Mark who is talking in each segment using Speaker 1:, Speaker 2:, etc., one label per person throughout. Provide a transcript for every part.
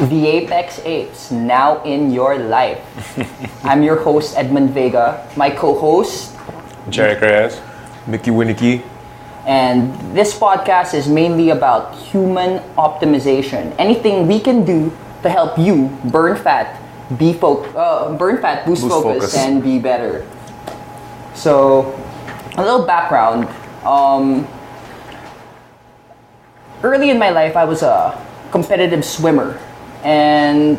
Speaker 1: The Apex Apes, now in your life. I'm your host, Edmund Vega. My co-host,
Speaker 2: Jerry Reyes.
Speaker 3: Mickey Winicky.
Speaker 1: and this podcast is mainly about human optimization. Anything we can do to help you burn fat, boost focus, and be better. So, a little background. Early in my life, I was a competitive swimmer, and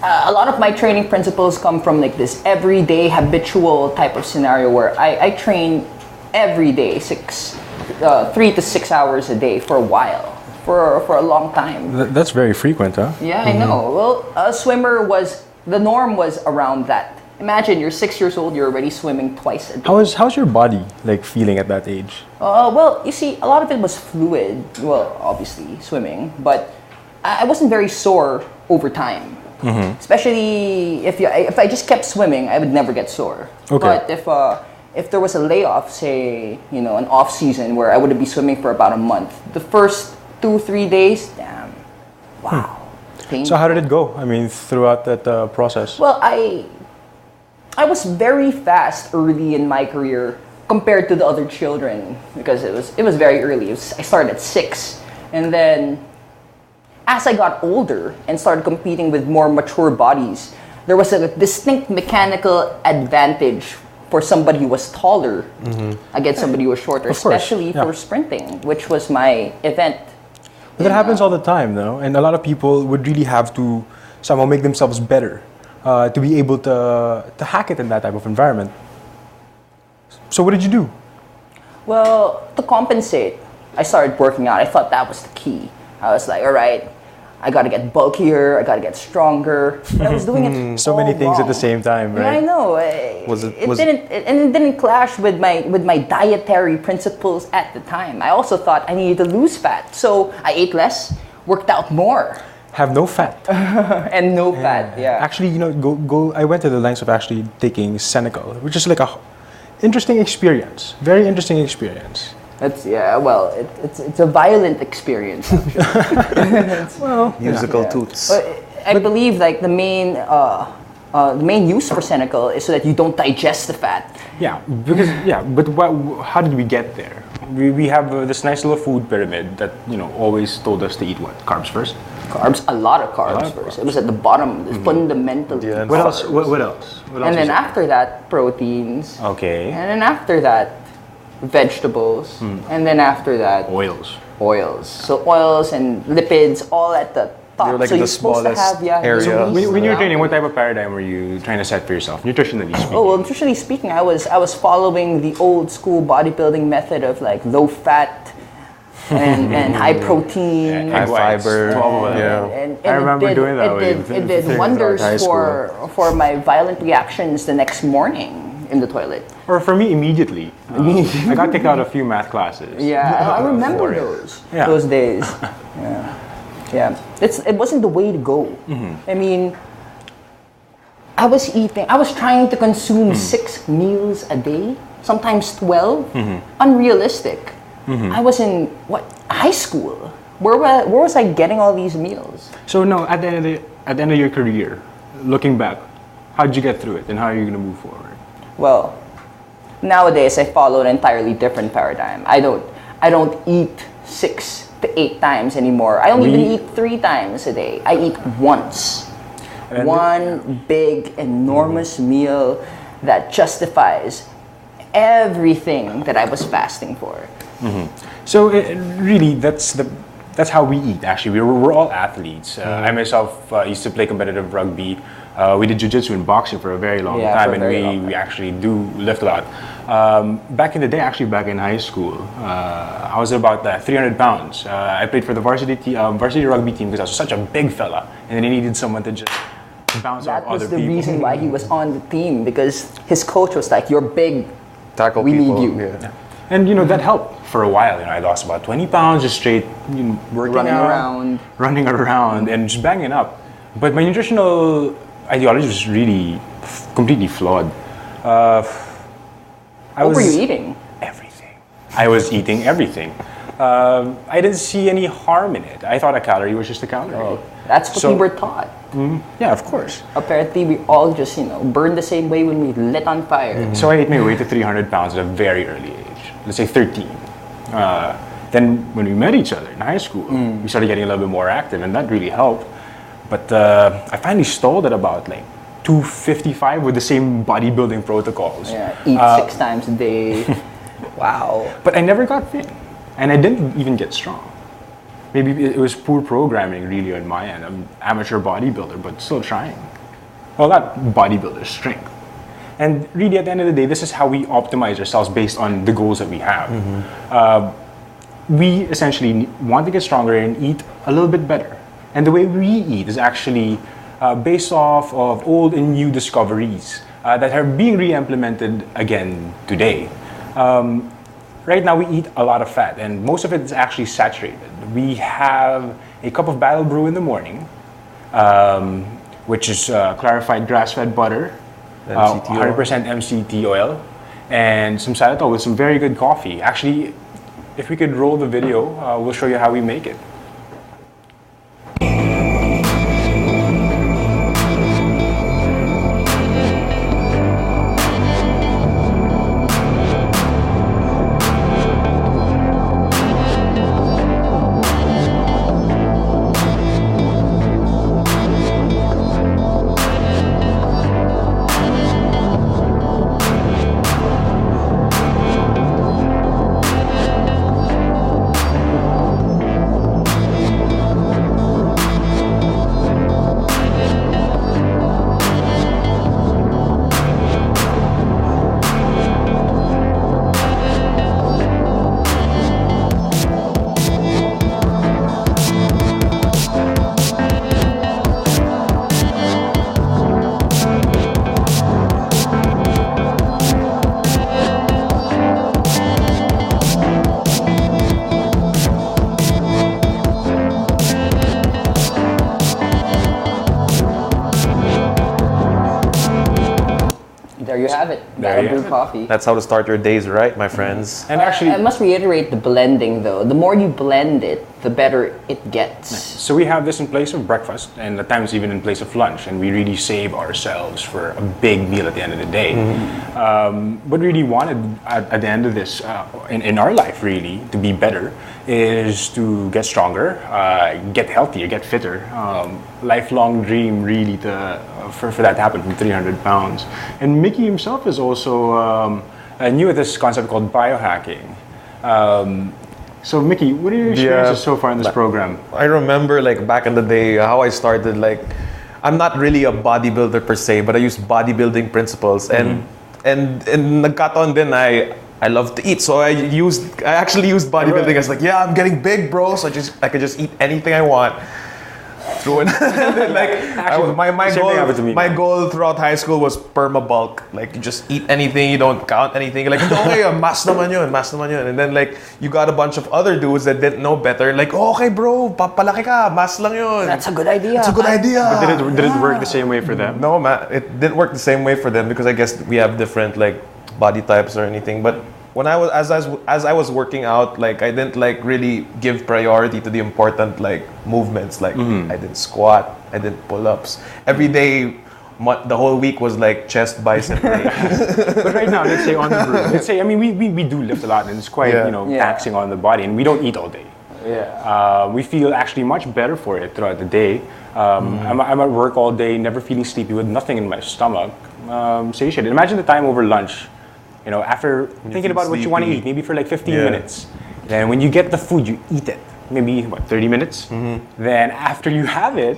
Speaker 1: a lot of my training principles come from like this everyday habitual type of scenario where I train every day 3 to 6 hours a day for a while, for a long time.
Speaker 3: That's very frequent, huh?
Speaker 1: Yeah, I know. Well, a swimmer the norm was around that. Imagine you're 6 years old, you're already swimming twice a day.
Speaker 3: How's your body like feeling at that age?
Speaker 1: Well, you see, a lot of it was fluid. Well, obviously swimming, but I wasn't very sore over time. Mm-hmm. Especially if I just kept swimming, I would never get sore.
Speaker 3: Okay.
Speaker 1: But if there was a layoff, say an off season where I would be swimming for about a month, the first 2-3 days, damn, wow.
Speaker 3: So how did it go? I mean, throughout that process.
Speaker 1: Well, I was very fast early in my career compared to the other children because it was very early. I started at 6, and then as I got older and started competing with more mature bodies, there was a distinct mechanical advantage for somebody who was taller against somebody who was shorter,
Speaker 3: Of course,
Speaker 1: especially
Speaker 3: yeah.
Speaker 1: for sprinting, which was my event.
Speaker 3: But that happens all the time, though, and a lot of people would really have to somehow make themselves better to be able to hack it in that type of environment. So what did you do?
Speaker 1: Well, to compensate, I started working out. I thought that was the key. I was like, all right, I gotta get bulkier, I gotta get stronger. But I was doing it
Speaker 3: So
Speaker 1: all
Speaker 3: many things at the
Speaker 1: wrong.
Speaker 3: same time,
Speaker 1: Yeah, I
Speaker 3: right?
Speaker 1: know. It didn't clash with my dietary principles at the time. I also thought I needed to lose fat, so I ate less, worked out more,
Speaker 3: Have no fat.
Speaker 1: and no fat. Yeah.
Speaker 3: Actually, go. I went to the lengths of actually taking Senegal, which is like a interesting experience. Very interesting experience.
Speaker 1: Well, it's a violent experience.
Speaker 3: Well,
Speaker 2: Musical toots.
Speaker 1: But I believe like the main use for Senegal is so that you don't digest the fat.
Speaker 3: But how did we get there? We have this nice little food pyramid that always told us to eat what? Carbs first.
Speaker 1: Carbs, a lot of carbs first. It was at the bottom, fundamentally.
Speaker 2: Yeah,
Speaker 3: What else?
Speaker 1: carbs.
Speaker 3: What else? What else
Speaker 1: And then
Speaker 3: is there?
Speaker 1: after that, proteins.
Speaker 3: Okay.
Speaker 1: And then after that, vegetables. And then after that,
Speaker 3: Oils.
Speaker 1: oils. So oils and lipids all at the top.
Speaker 2: They're like
Speaker 1: so
Speaker 2: the
Speaker 1: you're supposed to
Speaker 2: smallest
Speaker 1: have
Speaker 2: area.
Speaker 1: so
Speaker 3: When you're training, what type of paradigm were you trying to set for yourself, nutritionally speaking?
Speaker 1: Oh well, nutritionally speaking, I was following the old school bodybuilding method of like low fat and high protein.
Speaker 2: High fiber.
Speaker 3: 12
Speaker 2: Yeah.
Speaker 1: And
Speaker 3: I remember doing that
Speaker 1: It
Speaker 3: with
Speaker 1: did
Speaker 3: throughout
Speaker 1: wonders
Speaker 3: high
Speaker 1: for my violent reactions the next morning in the toilet.
Speaker 3: Or for me, immediately. I got kicked out of a few math classes.
Speaker 1: Yeah, I remember
Speaker 3: For it.
Speaker 1: those those days. Yeah. It wasn't the way to go. I mean, I was trying to consume 6 meals a day, sometimes 12. Unrealistic. I was in high school. Where was I getting all these meals?
Speaker 3: So no, at the end of your career, looking back, how did you get through it, and how are you going to move forward?
Speaker 1: Well, nowadays I follow an entirely different paradigm. I don't eat 6 to 8 times anymore. I don't even eat 3 times a day. I eat once.
Speaker 3: And
Speaker 1: One big, enormous meal that justifies everything that I was fasting for.
Speaker 3: So really, that's how we eat. Actually, we're all athletes. I myself used to play competitive rugby. We did jiu-jitsu and boxing for a very long time,
Speaker 1: for a
Speaker 3: and
Speaker 1: very long time.
Speaker 3: we actually do lift a lot. Back in the day, actually back in high school, I was about 300 pounds. I played for the varsity rugby team because I was such a big fella, and then they needed someone to just bounce
Speaker 1: That
Speaker 3: off
Speaker 1: was
Speaker 3: other
Speaker 1: the
Speaker 3: people.
Speaker 1: reason why he was on the team, because his coach was like, "You're big.
Speaker 2: Tackle
Speaker 1: We need
Speaker 2: people.
Speaker 1: you."
Speaker 2: Yeah.
Speaker 3: And that helped for a while. I lost about 20 pounds just straight working
Speaker 1: Running
Speaker 3: out, running around, and just banging up. But my nutritional ideology was really completely flawed.
Speaker 1: What were you eating?
Speaker 3: Everything. I was eating everything. I didn't see any harm in it. I thought a calorie was just a calorie.
Speaker 1: That's what we were taught.
Speaker 3: Yeah, of course.
Speaker 1: Apparently, we all just, burn the same way when we lit on fire.
Speaker 3: So I ate my way to 300 pounds at a very early age. Let's say 13. Then when we met each other in high school, we started getting a little bit more active, and that really helped. But I finally stalled at about like 255 with the same bodybuilding protocols.
Speaker 1: Yeah, eat 6 times a day. Wow.
Speaker 3: But I never got thin, and I didn't even get strong. Maybe it was poor programming really on my end. I'm an amateur bodybuilder, but still trying. Well, not bodybuilder, strength. And really at the end of the day, this is how we optimize ourselves based on the goals that we have. We essentially want to get stronger and eat a little bit better. And the way we eat is actually based off of old and new discoveries that are being re-implemented again today. Right now we eat a lot of fat, and most of it is actually saturated. We have a cup of battle brew in the morning, which is clarified grass-fed butter, 100% MCT oil, and some xylitol with some very good coffee. Actually, if we could roll the video, we'll show you how we make it.
Speaker 1: There you have it.
Speaker 3: There you
Speaker 1: Battle brew
Speaker 3: have it.
Speaker 1: coffee.
Speaker 4: That's how to start your days right, my friends.
Speaker 3: And actually,
Speaker 1: I must reiterate the blending though. The more you blend it, the better it gets.
Speaker 3: so we have this in place of breakfast, and at times even in place of lunch, and we really save ourselves for a big meal at the end of the day. What we really wanted at the end of this, in our life really, to be better, is to get stronger, get healthier, get fitter. Lifelong dream really for that to happen from 300 pounds. And Mickey himself is also new at this concept called biohacking. So Mickey, what are your experiences so far in this program?
Speaker 4: I remember like back in the day how I started, like I'm not really a bodybuilder per se, but I used bodybuilding principles and nagkataon din I love to eat, so I actually used bodybuilding as like, yeah, I'm getting big, bro, so I could just eat anything I want. Through it. My goal throughout high school was perma-bulk. Like, you just eat anything, you don't count anything. Like, okay, mas naman yun. And then, like, you got a bunch of other dudes that didn't know better. Like, okay, bro, papalaki ka, mas lang yun.
Speaker 1: That's a good idea.
Speaker 4: That's a good idea.
Speaker 3: But did it work the same way for them?
Speaker 4: No, man, it didn't work the same way for them because I guess we have different, like, body types or anything. But when I was working out, like I didn't like really give priority to the important like movements. Like I didn't squat, I did pull-ups every day. The whole week was like chest, bicep.
Speaker 3: But right now, let's say on the brew, let's say we do lift a lot, and it's quite taxing on the body, and we don't eat all day.
Speaker 1: Yeah.
Speaker 3: We feel actually much better for it throughout the day. I'm at work all day, never feeling sleepy with nothing in my stomach. Satiated. Imagine the time over lunch. You know, after thinking about what you want to eat, maybe for like 15 minutes. Then when you get the food, you eat it. Maybe, 30 minutes? Then after you have it,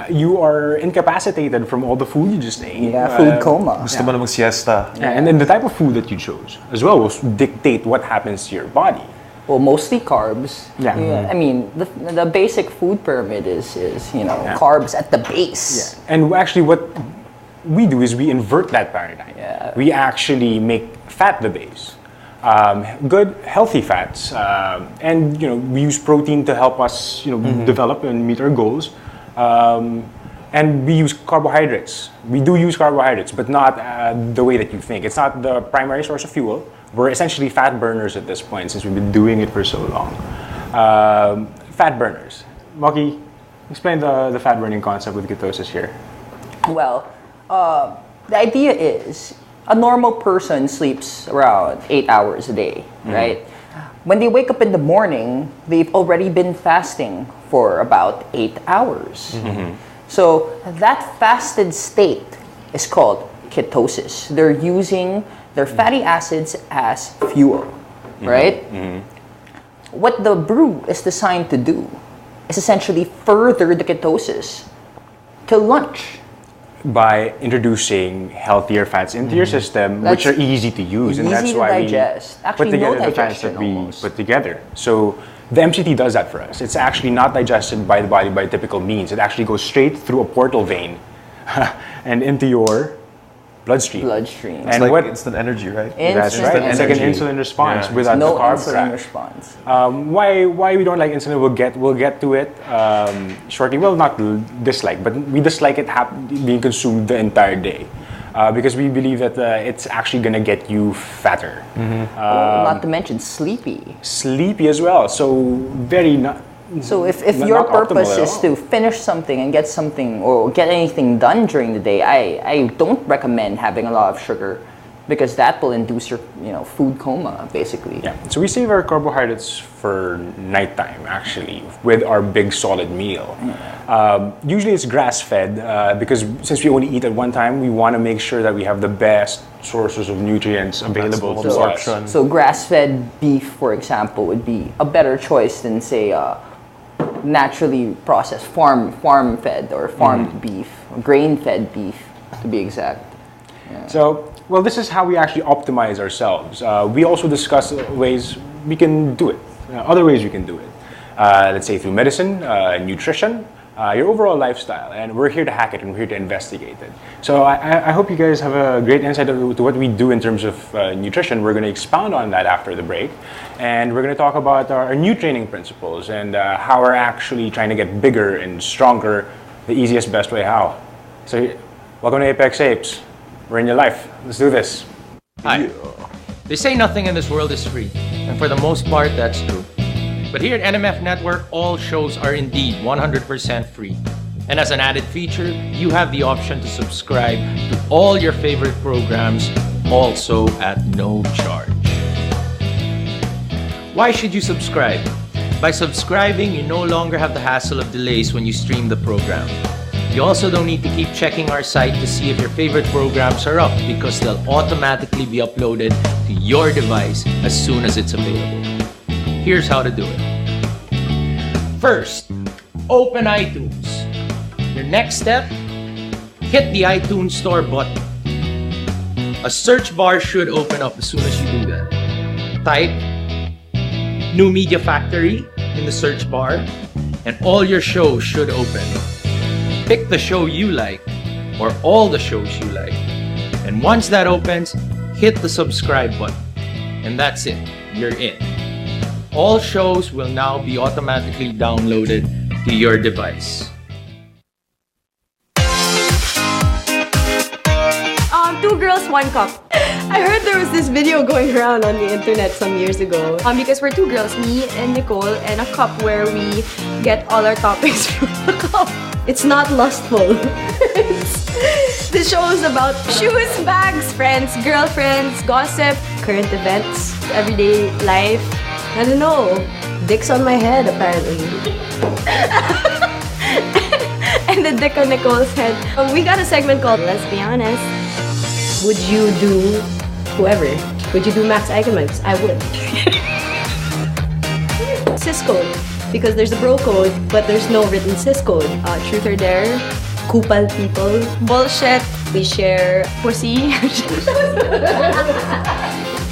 Speaker 3: you are incapacitated from all the food you just ate.
Speaker 1: Yeah, food coma.
Speaker 4: Gusto mo na mag-siesta.
Speaker 3: Yeah, and then the type of food that you chose as well will dictate what happens to your body.
Speaker 1: Well, mostly carbs.
Speaker 3: Yeah.
Speaker 1: I mean, the basic food pyramid is carbs at the base.
Speaker 3: Yeah. And actually what we do is we invert that paradigm.
Speaker 1: Yeah.
Speaker 3: We actually make fat the base. Good, healthy fats. And, we use protein to help us, develop and meet our goals. And we use carbohydrates. We do use carbohydrates, but not the way that you think. It's not the primary source of fuel. We're essentially fat burners at this point since we've been doing it for so long. Fat burners. Moki, Explain the fat burning concept with ketosis here.
Speaker 1: Well, the idea is a normal person sleeps around 8 hours a day, right? When they wake up in the morning, they've already been fasting for about 8 hours. So that fasted state is called ketosis. They're using their fatty acids as fuel, right? What the brew is designed to do is essentially further the ketosis to lunch.
Speaker 3: By introducing healthier fats into your system, which are easy to use, and that's
Speaker 1: Easy to
Speaker 3: why
Speaker 1: digest.
Speaker 3: we
Speaker 1: Actually,
Speaker 3: put together
Speaker 1: no
Speaker 3: the fats that
Speaker 1: digestion
Speaker 3: we
Speaker 1: almost.
Speaker 3: put together. So the MCT does that for us. It's actually not digested by the body by typical means. It actually goes straight through a portal vein and into your bloodstream.
Speaker 1: Bloodstream.
Speaker 4: It's
Speaker 3: And
Speaker 4: like
Speaker 3: what-
Speaker 4: instant energy, right?
Speaker 3: That's
Speaker 1: Instant
Speaker 3: right. It's like an
Speaker 4: energy.
Speaker 3: insulin response
Speaker 4: Yeah.
Speaker 3: without
Speaker 1: No
Speaker 3: the carb
Speaker 1: insulin
Speaker 3: crash.
Speaker 1: response.
Speaker 3: Why we don't like insulin? We'll get to it shortly. Well, not dislike, but we dislike it being consumed the entire day because we believe that it's actually gonna get you fatter,
Speaker 1: Not to mention sleepy.
Speaker 3: sleepy as well. So very not.
Speaker 1: So if
Speaker 3: Not-
Speaker 1: your
Speaker 3: not optimal
Speaker 1: purpose
Speaker 3: at
Speaker 1: is
Speaker 3: all.
Speaker 1: to finish something and get something or get anything done during the day, I don't recommend having a lot of sugar because that will induce your food coma basically.
Speaker 3: Yeah. So we save our carbohydrates for nighttime actually with our big solid meal. Usually it's grass fed because since we only eat at one time, we want to make sure that we have the best sources of nutrients available to us.
Speaker 4: absorption.
Speaker 1: So grass-fed beef, for example, would be a better choice than say naturally processed farm-fed or farmed beef, or grain-fed beef to be exact.
Speaker 3: So, well, this is how we actually optimize ourselves. We also discuss ways we can do it, other ways we can do it. Let's say through medicine, nutrition, your overall lifestyle. And we're here to hack it and we're here to investigate it. So I hope you guys have a great insight to what we do in terms of nutrition. We're going to expound on that after the break. And we're going to talk about our new training principles and how we're actually trying to get bigger and stronger, the easiest, best way how. So, welcome to ApexApes. We're in your life. Let's do this.
Speaker 5: Hi. They say nothing in this world is free, and for the most part, that's true. But here at NMF Network, all shows are indeed 100% free. And as an added feature, you have the option to subscribe to all your favorite programs, also at no charge. Why should you subscribe? By subscribing, you no longer have the hassle of delays when you stream the program. You also don't need to keep checking our site to see if your favorite programs are up because they'll automatically be uploaded to your device as soon as it's available. Here's how to do it. First, open iTunes. Your next step, hit the iTunes Store button. A search bar should open up as soon as you do that. Type New Media Factory in the search bar and all your shows should open. Pick the show you like or all the shows you like. And once that opens, hit the subscribe button. And that's it. You're in. All shows will now be automatically downloaded to your device.
Speaker 6: Two girls, one cup. I heard there was this video going around on the internet some years ago. Because we're two girls, me and Nicole, and a cup where we get all our topics from the cup. It's not lustful. This show is about shoes, bags, friends, girlfriends, gossip, current events, everyday life. I don't know. Dick's on my head, apparently. And the dick on Nicole's head. We got a segment called Let's Be Honest. Would you do whoever? Would you do Max Eigenmans? I would. Cis code. Because there's a bro code, but there's no written cis code. Truth or dare. Kupal people. Bullshit. We share pussy.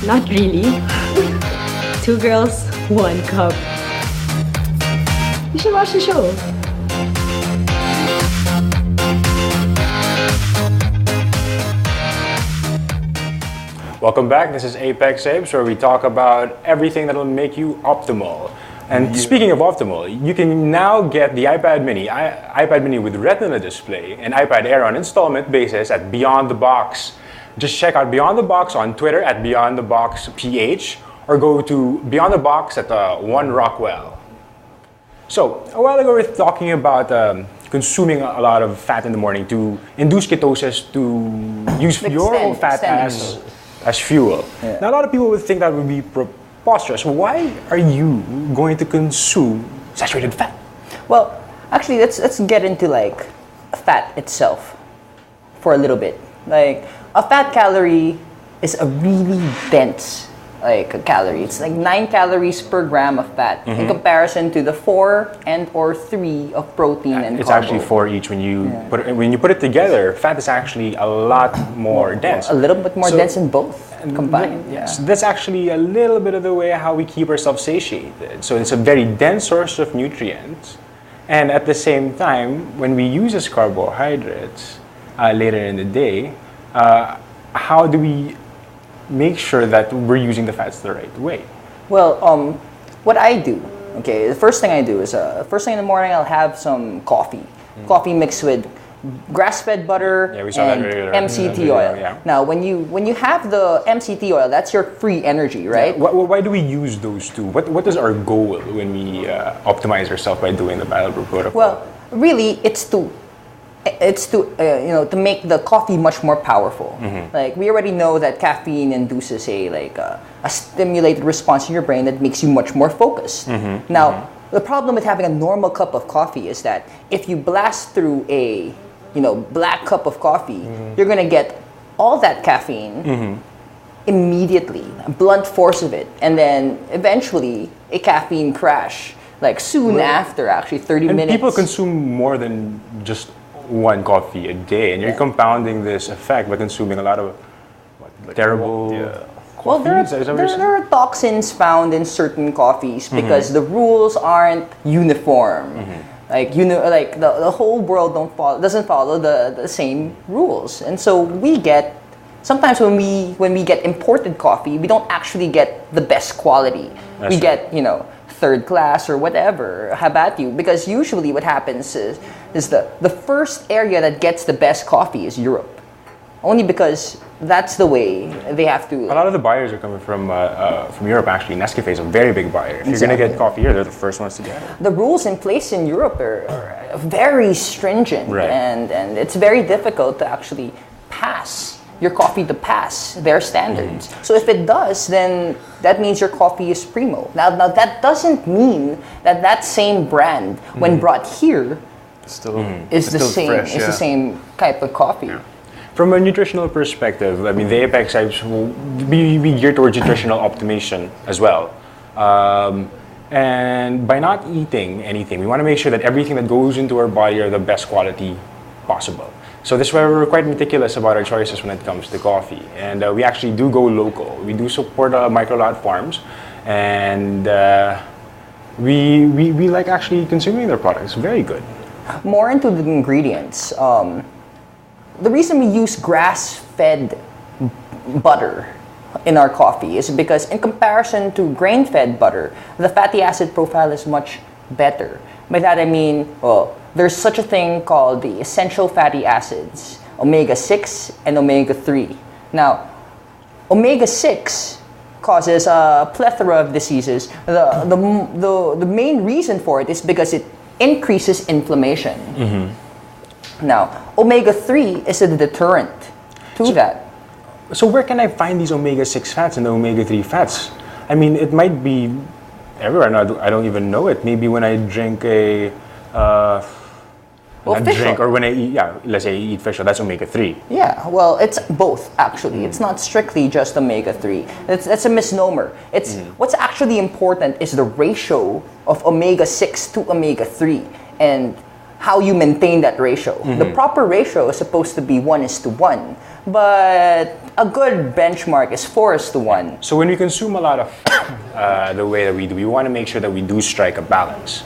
Speaker 6: Not really. Two girls, one cup. You should watch the show.
Speaker 3: Welcome back. This is ApexApes, where we talk about everything that'll make you optimal. And speaking of optimal, you can now get the iPad Mini with Retina display and iPad Air on installment basis at Beyond the Box. Just check out Beyond the Box on Twitter at Beyond the Box PH or go to Beyond the Box at 1 Rockwell. So, a while ago we were talking about consuming a lot of fat in the morning to induce ketosis to use your own fat as fuel.
Speaker 1: Yeah.
Speaker 3: Now, a lot of people would think that would be preposterous. Why are you going to consume saturated fat?
Speaker 1: Well, actually, let's get into like fat itself for a little bit. Like a fat calorie is a really dense like a calorie. It's like 9 calories per gram of fat in comparison to the 4 and or 3 of protein and
Speaker 3: It's
Speaker 1: carbo.
Speaker 3: actually 4 each when you put it together. Fat is actually a lot more dense.
Speaker 1: A little bit more
Speaker 3: So-
Speaker 1: dense in both combined.
Speaker 3: Yes, that's actually a little bit of the way how we keep ourselves satiated. So it's a very dense source of nutrients, and at the same time, when we use as carbohydrates later in the day, how do we make sure that we're using the fats the right way?
Speaker 1: Well, what I do, okay, the first thing I do is first thing in the morning I'll have some coffee. Coffee mixed with grass-fed butter
Speaker 3: Yeah, we saw that
Speaker 1: and
Speaker 3: earlier.
Speaker 1: MCT
Speaker 3: Yeah,
Speaker 1: oil.
Speaker 3: yeah.
Speaker 1: Now, when you have the MCT oil, that's your free energy, right?
Speaker 3: Why do we use those two? What is our goal when we optimize ourselves by doing the Battlebrew protocol?
Speaker 1: Well, really, it's to to make the coffee much more powerful. Like we already know that caffeine induces a stimulated response in your brain that makes you much more focused. Now, the problem with having a normal cup of coffee is that if you blast through a black cup of coffee, you're gonna get all that caffeine immediately, a blunt force of it, and then eventually a caffeine crash. Like soon after, actually 30
Speaker 3: and
Speaker 1: minutes.
Speaker 3: people consume more than just one coffee a day, and you're compounding this effect by consuming a lot of terrible.
Speaker 1: Well, there
Speaker 3: coffees. Is that what you're saying?
Speaker 1: are toxins found in certain coffees because the rules aren't uniform. Like the whole world doesn't follow the same rules, and so we get sometimes when we get imported coffee, we don't actually get the best quality. We get third class or whatever. How about you? Because usually what happens is the first area that gets the best coffee is Europe. Only because that's the way they have to.
Speaker 3: A lot of the buyers are coming from Europe. Actually, Nescafe is a very big buyer. If you're gonna get coffee here, they're the first ones to get it.
Speaker 1: The rules in place in Europe are very stringent,
Speaker 3: Right.
Speaker 1: and it's very difficult to actually pass your coffee to pass their standards. So if it does, then that means your coffee is primo. Now that doesn't mean that same brand, when brought here,
Speaker 4: Still,
Speaker 1: is
Speaker 4: it's
Speaker 1: the
Speaker 4: still
Speaker 1: same.
Speaker 4: fresh,
Speaker 1: It's the
Speaker 4: yeah.
Speaker 1: same type of coffee.
Speaker 3: From a nutritional perspective, I mean, the ApexApes will be geared towards nutritional optimization as well. And by not eating anything, we want to make sure that everything that goes into our body are the best quality possible. So this is why we're quite meticulous about our choices when it comes to coffee. And we actually do go local. We do support micro-lot farms. And we like actually consuming their products. Very good.
Speaker 1: More into the ingredients. The reason we use grass-fed butter in our coffee is because in comparison to grain-fed butter, the fatty acid profile is much better. By that I mean, well, there's such a thing called the essential fatty acids, omega-6 and omega-3. Now, omega-6 causes a plethora of diseases. The main reason for it is because it increases inflammation. Now, omega-3 is a deterrent to that.
Speaker 3: So where can I find these omega-6 fats and the omega-3 fats? I mean, it might be everywhere, and I don't even know it. Maybe when I drink a
Speaker 1: fish oil.
Speaker 3: or when I eat, let's say I eat fish oil, that's omega-3.
Speaker 1: Yeah, well, it's both actually. It's not strictly just omega-3. That's a misnomer. It's what's actually important is the ratio of omega-6 to omega-3 and how you maintain that ratio. The proper ratio is supposed to be 1:1, but a good benchmark is 4:1.
Speaker 3: So when we consume a lot of fat, the way that we do, we want to make sure that we do strike a balance.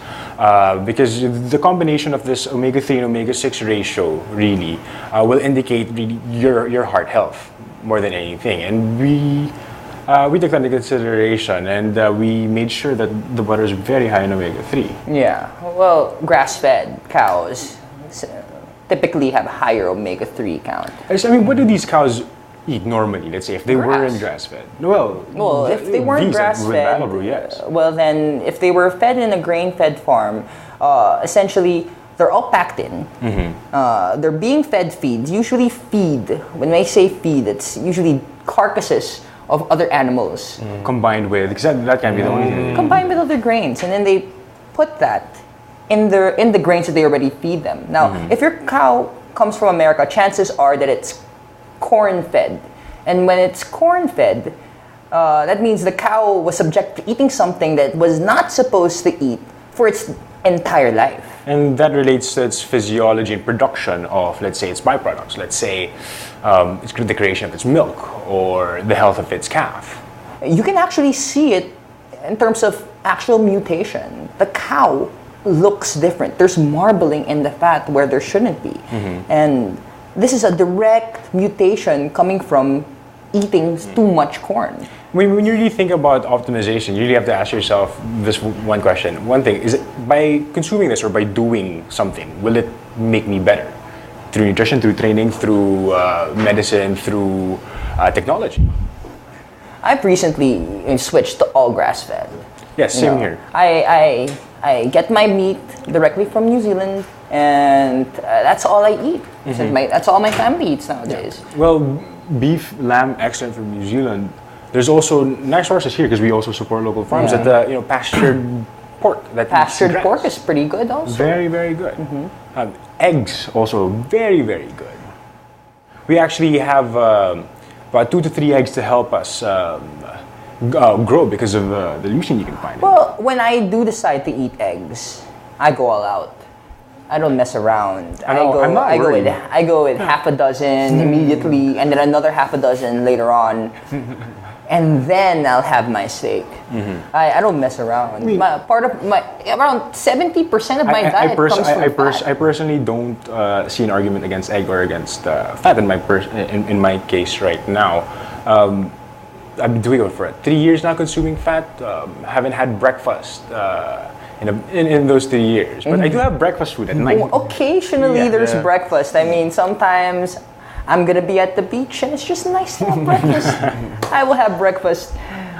Speaker 3: Because the combination of this omega-3 and omega-6 ratio really will indicate really your heart health more than anything. And we took that into consideration, and we made sure that the butter is very high in omega-3.
Speaker 1: Yeah, well, grass-fed cows typically have a higher omega-3 count.
Speaker 3: I mean, what do these cows eat normally? Let's say if they weren't grass-fed. Well,
Speaker 1: if they weren't
Speaker 3: these, like, with
Speaker 1: grass-fed,
Speaker 3: Battle Brew, yes.
Speaker 1: well then, if they were fed in a grain-fed farm, essentially they're all packed in. They're being fed feeds. Usually feed. When I say feed, it's usually carcasses of other animals
Speaker 3: Combined with, because that can be the only thing.
Speaker 1: combined with other grains, and then they put that in the grains that they already feed them. Now, if your cow comes from America, chances are that it's corn-fed, and when it's corn-fed, that means the cow was subject to eating something that was not supposed to eat for its entire life.
Speaker 3: And that relates to its physiology and production of, let's say, its byproducts. Let's say it's the creation of its milk or the health of its calf.
Speaker 1: You can actually see it in terms of actual mutation. The cow looks different. There's marbling in the fat where there shouldn't be. And this is a direct mutation coming from eating too much corn.
Speaker 3: When you really think about optimization, you really have to ask yourself this one question. One thing, is it by consuming this or by doing something, will it make me better? Through nutrition, through training, through medicine, through technology?
Speaker 1: I've recently switched to all grass-fed.
Speaker 3: Yes,
Speaker 1: You
Speaker 3: same
Speaker 1: know,
Speaker 3: here.
Speaker 1: I get my meat directly from New Zealand, and that's all I eat. So that's all my family eats nowadays.
Speaker 3: Well, beef, lamb, excellent from New Zealand. There's also nice sources here because we also support local farms.
Speaker 1: Yeah.
Speaker 3: That pastured pork. That
Speaker 1: Pastured
Speaker 3: eats grass.
Speaker 1: pork is pretty good also.
Speaker 3: Very, very good. Eggs also very, very good. We actually have about 2 to 3 eggs to help us grow because of the leucine you can find.
Speaker 1: Well, when I do decide to eat eggs, I go all out. I don't mess around.
Speaker 3: I know, I'm not worried.
Speaker 1: I go with half a dozen immediately, and then another half a dozen later on, and then I'll have my steak. I don't mess around. Around 70% of my diet comes from fat.
Speaker 3: I personally don't see an argument against egg or against fat in my case right now. I've been doing it for 3 years now, consuming fat. Haven't had breakfast in those 3 years, but I do have breakfast food at night.
Speaker 1: Occasionally, there's breakfast. I mean, sometimes I'm gonna be at the beach and it's just nice to have breakfast. I will have breakfast.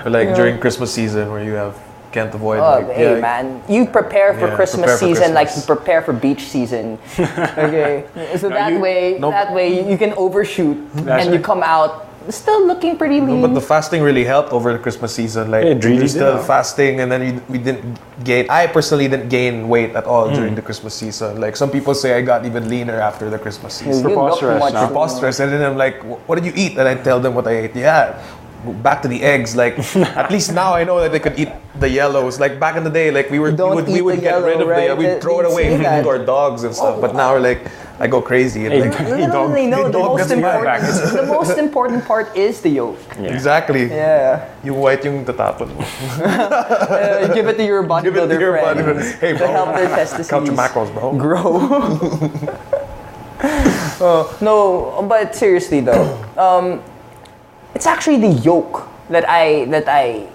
Speaker 4: Or like during Christmas season where you can't avoid.
Speaker 1: Hey man, you prepare for Christmas
Speaker 4: prepare for
Speaker 1: season like you
Speaker 4: Christmas.
Speaker 1: prepare for beach season. Okay, so that way you can overshoot and you come out still looking pretty lean.
Speaker 4: But the fasting really helped over the Christmas season. Like
Speaker 3: It really
Speaker 4: we still
Speaker 3: did.
Speaker 4: fasting, and then we didn't gain. I personally didn't gain weight at all during the Christmas season. Like some people say, I got even leaner after the Christmas season.
Speaker 1: You look
Speaker 3: preposterous
Speaker 1: much
Speaker 3: now.
Speaker 4: Preposterous. And then I'm like, what did you eat? And I tell them what I ate. Yeah. Back to the eggs. Like at least now I know that they could eat the yellows. Like back in the day, like we would
Speaker 1: eat
Speaker 4: get
Speaker 1: the
Speaker 4: rid of
Speaker 1: yellow, right?
Speaker 4: we'd throw it
Speaker 1: They'd
Speaker 4: away
Speaker 1: say that.
Speaker 4: to our dogs and stuff. But now we're like, I go crazy. And like,
Speaker 1: No, the
Speaker 4: dog
Speaker 1: most
Speaker 4: gets back.
Speaker 1: important, the most important part is the yolk.
Speaker 4: Exactly.
Speaker 1: Yeah.
Speaker 4: Yung white yung tatapon mo.
Speaker 1: Give it to your bodybuilder
Speaker 4: your
Speaker 1: friend
Speaker 4: bodybuilder. Hey,
Speaker 1: to
Speaker 4: bro.
Speaker 1: help their testes
Speaker 4: Count your macros, bro.
Speaker 1: grow. No, but seriously though, it's actually the yolk that I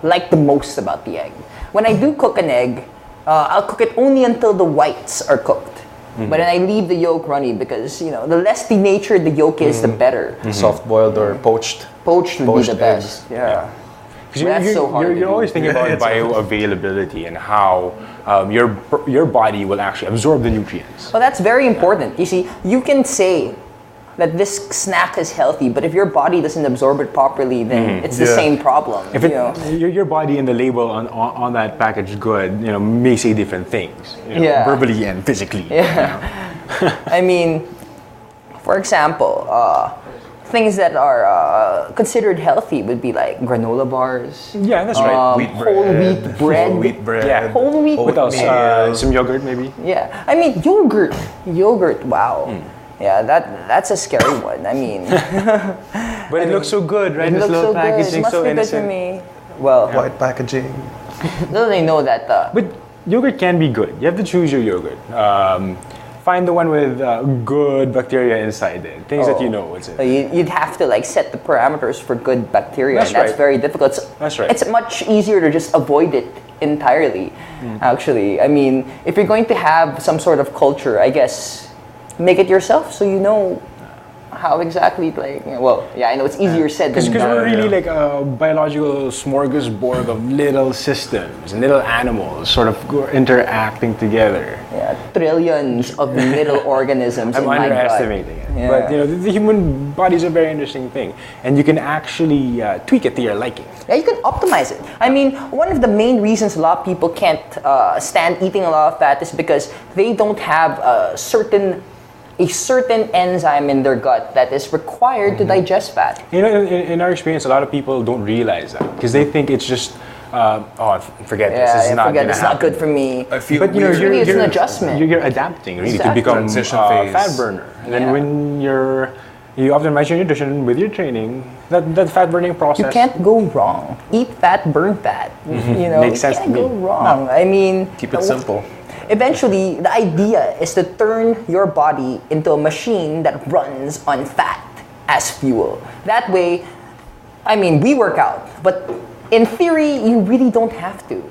Speaker 1: like the most about the egg. When I do cook an egg, I'll cook it only until the whites are cooked. But then I leave the yolk runny because, the less denatured the yolk is, the better.
Speaker 4: Soft boiled or poached.
Speaker 1: Poached would be
Speaker 4: Poached
Speaker 1: the best.
Speaker 4: eggs.
Speaker 1: Yeah.
Speaker 3: Because
Speaker 1: That's so hard to
Speaker 3: you're
Speaker 1: do.
Speaker 3: always thinking about bioavailability and how your body will actually absorb the nutrients.
Speaker 1: Well, that's very important. You see, you can say that this snack is healthy, but if your body doesn't absorb it properly, then it's the
Speaker 4: Yeah.
Speaker 1: same problem.
Speaker 3: If your body and the label on that packaged good, may say different things,
Speaker 1: Yeah.
Speaker 3: verbally and physically.
Speaker 1: Yeah. I mean, for example, things that are considered healthy would be like granola bars,
Speaker 3: Yeah, that's right.
Speaker 4: Wheat
Speaker 1: whole wheat bread.
Speaker 4: Whole wheat bread.
Speaker 3: Yeah.
Speaker 1: Whole wheat.
Speaker 3: What else?
Speaker 4: Oatmeal.
Speaker 3: Some yogurt, maybe.
Speaker 1: Yeah, I mean yogurt. Yogurt. Wow. Yeah, that's a scary one. I mean,
Speaker 3: But it looks so good, right?
Speaker 1: it
Speaker 3: This
Speaker 1: looks
Speaker 3: little
Speaker 1: so good. It
Speaker 3: packaging,
Speaker 1: must
Speaker 3: so
Speaker 1: be good for
Speaker 3: innocent.
Speaker 1: me. Well,
Speaker 4: White packaging.
Speaker 1: little they know that.
Speaker 3: But yogurt can be good. You have to choose your yogurt. Find the one with good bacteria inside it. Things that you know.
Speaker 1: You'd have to set the parameters for good bacteria.
Speaker 3: That's
Speaker 1: and that's
Speaker 3: right.
Speaker 1: very difficult.
Speaker 3: That's right.
Speaker 1: It's much easier to just avoid it entirely. Actually, I mean, if you're going to have some sort of culture, I guess make it yourself so you know how exactly, like, well, yeah, I know it's easier said than
Speaker 3: Because
Speaker 1: done.
Speaker 3: we're really like a biological smorgasbord of little systems, little animals sort of interacting together.
Speaker 1: Yeah, trillions of little organisms
Speaker 3: I'm
Speaker 1: in my gut.
Speaker 3: underestimating it.
Speaker 1: Yeah.
Speaker 3: But the human body is a very interesting thing. And you can actually tweak it to your liking.
Speaker 1: Yeah, you can optimize it. I mean, one of the main reasons a lot of people can't stand eating a lot of fat is because they don't have a certain enzyme in their gut that is required to digest fat.
Speaker 3: You know, in our experience, a lot of people don't realize that because they think it's just, forget this. This is not
Speaker 1: forget
Speaker 3: gonna
Speaker 1: it's not
Speaker 3: happen.
Speaker 1: good for me.
Speaker 4: I feel
Speaker 3: But you know,
Speaker 1: Really, it's an adjustment.
Speaker 3: You're adapting really
Speaker 1: Exactly.
Speaker 3: to become
Speaker 4: Transition
Speaker 3: a
Speaker 4: phase.
Speaker 3: fat burner. And then
Speaker 1: Yeah.
Speaker 3: when you optimize your nutrition with your training, that fat burning process.
Speaker 1: You can't go wrong. Eat fat, burn fat. You know,
Speaker 3: Makes sense
Speaker 1: you
Speaker 3: to
Speaker 1: can't go
Speaker 3: me.
Speaker 1: wrong. I mean,
Speaker 4: keep it simple.
Speaker 1: Eventually, the idea is to turn your body into a machine that runs on fat as fuel. That way, I mean, we work out, but in theory, you really don't have to.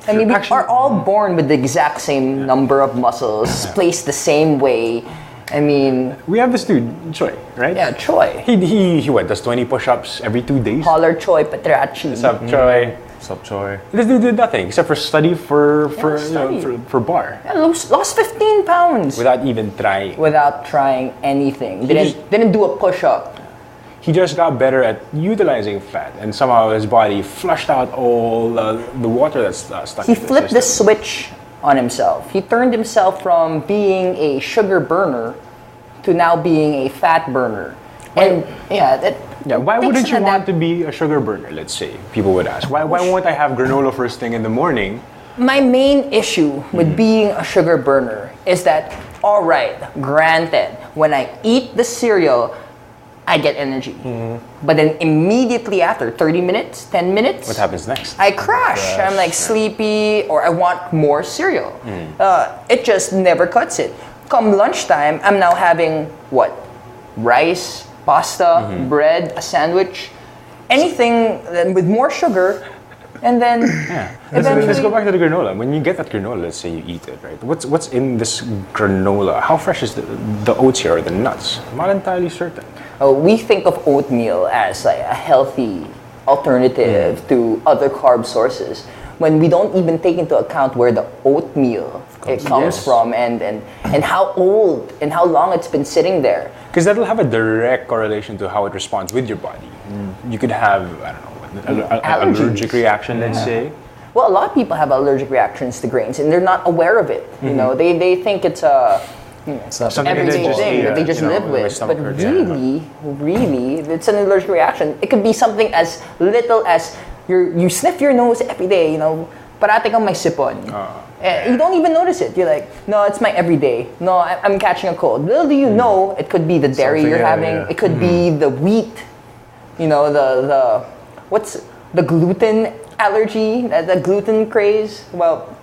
Speaker 1: I mean, we are all born with the exact same number of muscles, placed the same way. I mean,
Speaker 3: We have this dude, Choi, right?
Speaker 1: yeah, Choi.
Speaker 3: He what, does 20 push-ups every 2 days?
Speaker 1: Holler Choi Patrachi.
Speaker 3: What's up, Choi?
Speaker 4: What's up, Choi?
Speaker 3: This dude did nothing except for study for
Speaker 1: study.
Speaker 3: for bar
Speaker 1: Yeah, lost 15 pounds
Speaker 3: without even trying.
Speaker 1: without trying anything. Didn't do a push-up.
Speaker 3: He just got better at utilizing fat, and somehow his body flushed out all the water that's stuck.
Speaker 1: He
Speaker 3: in the
Speaker 1: flipped the
Speaker 3: system.
Speaker 1: switch on himself. He turned himself from being a sugar burner to now being a fat burner. And yeah,
Speaker 3: Why
Speaker 1: takes
Speaker 3: wouldn't you
Speaker 1: an
Speaker 3: want to be a sugar burner? Let's say people would ask, why won't I have granola first thing in the morning?
Speaker 1: My main issue with being a sugar burner is that, all right, granted, when I eat the cereal, I get energy. But then immediately after, 30 minutes, 10 minutes,
Speaker 3: What happens next?
Speaker 1: I crash. I'm like sleepy or I want more cereal. It just never cuts it. Come lunchtime, I'm now having what? Rice, pasta, bread, a sandwich, anything with more sugar. And then
Speaker 3: Let's go back to the granola. When you get that granola, let's say you eat it, right? What's in this granola? How fresh is the oats here or the nuts? I'm not entirely certain.
Speaker 1: we think of oatmeal as like a healthy alternative to other carb sources when we don't even take into account where the oatmeal comes
Speaker 3: Yes.
Speaker 1: from and how old and how long it's been sitting there.
Speaker 3: Because that'll have a direct correlation to how it responds with your body. You could have, I don't know, an
Speaker 1: Allergies.
Speaker 3: allergic reaction, let's say.
Speaker 1: Well, a lot of people have allergic reactions to grains and they're not aware of it. You know, they think it's a
Speaker 4: It's not
Speaker 3: Something
Speaker 1: everyday
Speaker 3: that
Speaker 1: thing that they just
Speaker 3: you know,
Speaker 1: live
Speaker 3: my
Speaker 1: with.
Speaker 3: stomach
Speaker 1: But
Speaker 3: hurts.
Speaker 1: really, it's an allergic reaction. It could be something as little as you sniff your nose every day, you know, parate kang may sipon. You don't even notice it. You're like, no, it's my everyday. No, I'm catching a cold. Little do you know, it could be the dairy
Speaker 4: Something,
Speaker 1: you're
Speaker 4: yeah,
Speaker 1: having.
Speaker 4: yeah.
Speaker 1: It could be the wheat. You know, what's the gluten allergy, the gluten craze. Well,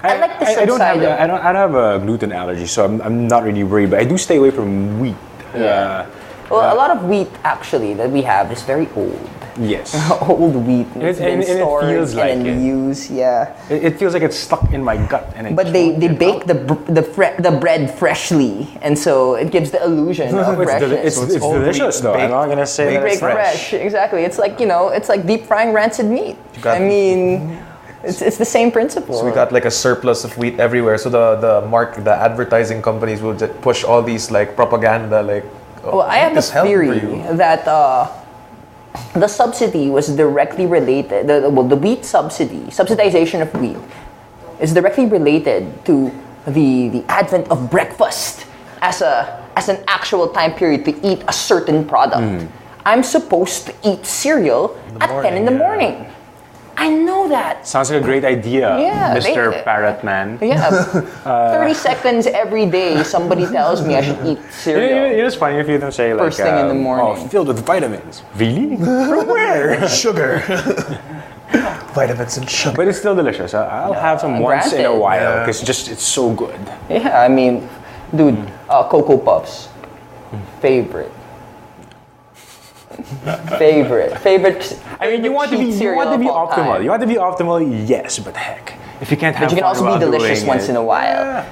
Speaker 1: I like the
Speaker 3: I don't
Speaker 1: side of-
Speaker 3: I don't have a gluten allergy, so I'm not really worried. But I do stay away from wheat.
Speaker 1: well, a lot of wheat actually that we have is very old.
Speaker 3: Yes.
Speaker 1: Old wheat. And it's
Speaker 3: And-
Speaker 1: been
Speaker 3: and it
Speaker 1: stored
Speaker 3: feels
Speaker 1: and
Speaker 3: like
Speaker 1: then
Speaker 3: it.
Speaker 1: used. Yeah.
Speaker 3: It feels like it's stuck in my gut, and
Speaker 1: But they bake the bread freshly, and so it gives the illusion of freshness.
Speaker 3: it's
Speaker 4: whole
Speaker 3: delicious
Speaker 4: wheat
Speaker 3: though. I'm
Speaker 4: baked-
Speaker 3: not gonna say that
Speaker 1: Baked
Speaker 3: it's fresh.
Speaker 1: exactly. It's like it's like deep frying rancid meat.
Speaker 4: got-
Speaker 1: I mean, it's the same principle.
Speaker 4: So we got like a surplus of wheat everywhere. So the advertising companies will just push all these like propaganda like.
Speaker 1: Well, I have
Speaker 4: this
Speaker 1: a theory that the subsidy was directly related. The wheat subsidization of wheat, is directly related to the advent of breakfast as an actual time period to eat a certain product. I'm supposed to eat cereal at 10 in the morning. I know that.
Speaker 3: Sounds like a great idea,
Speaker 1: Yeah,
Speaker 3: Mr.
Speaker 1: they-
Speaker 3: Parrot Man.
Speaker 1: Yeah, 30 seconds every day. Somebody tells me I should eat cereal.
Speaker 3: You know, it's funny if you don't say like
Speaker 1: First thing in the morning.
Speaker 3: filled with vitamins. Really? From where?
Speaker 4: Sugar. Vitamins and sugar.
Speaker 3: But it's still delicious. I'll have some once in a
Speaker 1: granted.
Speaker 3: while
Speaker 4: Yeah.
Speaker 3: because it's so good.
Speaker 1: Yeah, I mean, dude, Cocoa Puffs, favorite. Favorite.
Speaker 3: I mean, you want to be
Speaker 1: optimal.
Speaker 3: optimal. You want to be optimal, yes, but heck, if you can't have
Speaker 1: But you can
Speaker 3: fun
Speaker 1: also be
Speaker 3: while
Speaker 1: delicious
Speaker 3: doing
Speaker 1: once
Speaker 3: it,
Speaker 1: in a while.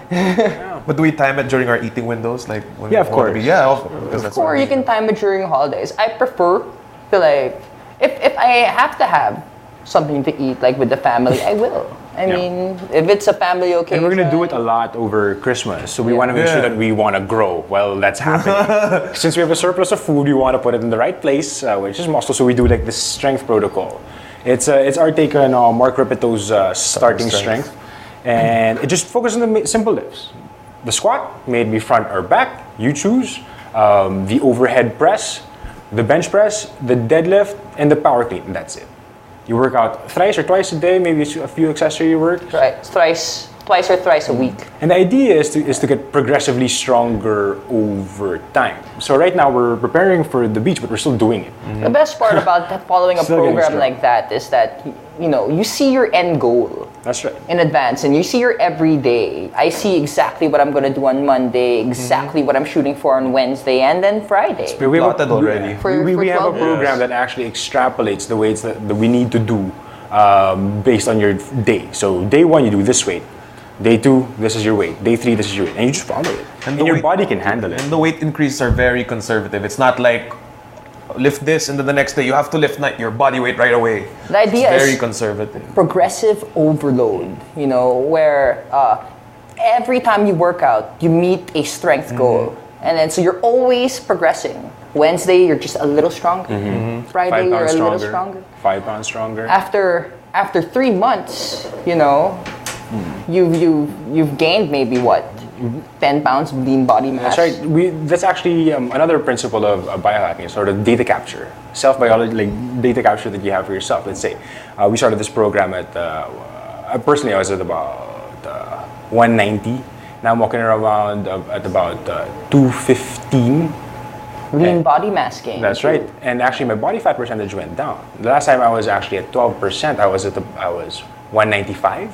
Speaker 4: But do we time it during our eating windows? Like when
Speaker 3: Yeah,
Speaker 4: we
Speaker 3: of
Speaker 4: want to
Speaker 3: course.
Speaker 4: be- yeah, because that's
Speaker 1: Or
Speaker 4: what
Speaker 1: you can time it during holidays. I prefer to like, if I have to have something to eat like with the family, I will. I
Speaker 3: Yeah.
Speaker 1: mean, if it's a family occasion.
Speaker 3: And we're gonna do it a lot over Christmas, so we want to make sure
Speaker 4: Yeah.
Speaker 3: that we want to grow while that's happening. Since we have a surplus of food, we want to put it in the right place, which is muscle. So we do like this strength protocol. It's our take on Mark Repeto's starting strength, and it just focuses on the simple lifts. The squat, may it be front or back, you choose. The overhead press, the bench press, the deadlift, and the power clean. And that's it. You work out thrice or twice a day, maybe a few accessory work.
Speaker 1: Right, twice or thrice a week.
Speaker 3: And the idea is to get progressively stronger over time. So right now we're preparing for the beach, but we're still doing it.
Speaker 1: The best part about following a
Speaker 3: Still getting
Speaker 1: program
Speaker 3: strong.
Speaker 1: like that is that you see your end goal
Speaker 3: That's right.
Speaker 1: in advance, and you see your everyday. I see exactly what I'm gonna do on Monday, exactly what I'm shooting for on Wednesday, and then Friday.
Speaker 3: We have
Speaker 4: Plotted already.
Speaker 3: we have a
Speaker 1: 12
Speaker 3: program
Speaker 1: weeks.
Speaker 3: that actually extrapolates the weights that we need to do based on your day. So day 1 you do this weight. Day 2, this is your weight. Day 3, this is your weight. And you just follow it. And
Speaker 4: the
Speaker 3: your
Speaker 4: weight-
Speaker 3: body can handle it.
Speaker 4: And the weight increases are very conservative. It's not like lift this and then the next day you have to lift your body weight right away.
Speaker 1: The idea
Speaker 4: it's very
Speaker 1: is
Speaker 4: conservative.
Speaker 1: progressive overload, where every time you work out, you meet a strength goal. And then so you're always progressing. Wednesday, you're just a little stronger. Friday,
Speaker 3: 5
Speaker 1: you're a
Speaker 3: pounds
Speaker 1: little
Speaker 3: stronger.
Speaker 1: stronger.
Speaker 3: 5 pounds stronger.
Speaker 1: After 3 months, you've gained maybe what? 10 pounds of lean body mass.
Speaker 3: That's right. That's actually another principle of biohacking, sort of data capture, self-biology, like data capture that you have for yourself. Let's say we started this program at, personally I was at about 190. Now I'm walking around at about 215.
Speaker 1: Lean body mass gain.
Speaker 3: That's right. And actually my body fat percentage went down. The last time I was actually at 12%, I was 195.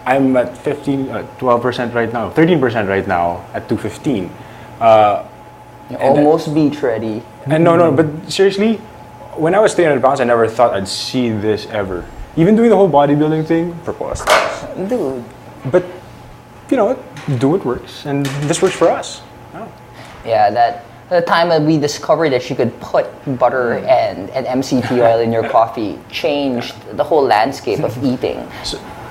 Speaker 3: I'm at 12% right now, 13% right now at 215.
Speaker 1: Almost beach ready.
Speaker 3: And no, but seriously, when I was 300 pounds, I never thought I'd see this ever. Even doing the whole bodybuilding thing, purpose.
Speaker 1: Dude.
Speaker 3: But, do what works, and this works for us.
Speaker 1: Yeah, that the time that we discovered that you could put butter and MCT oil in your coffee changed the whole landscape of eating.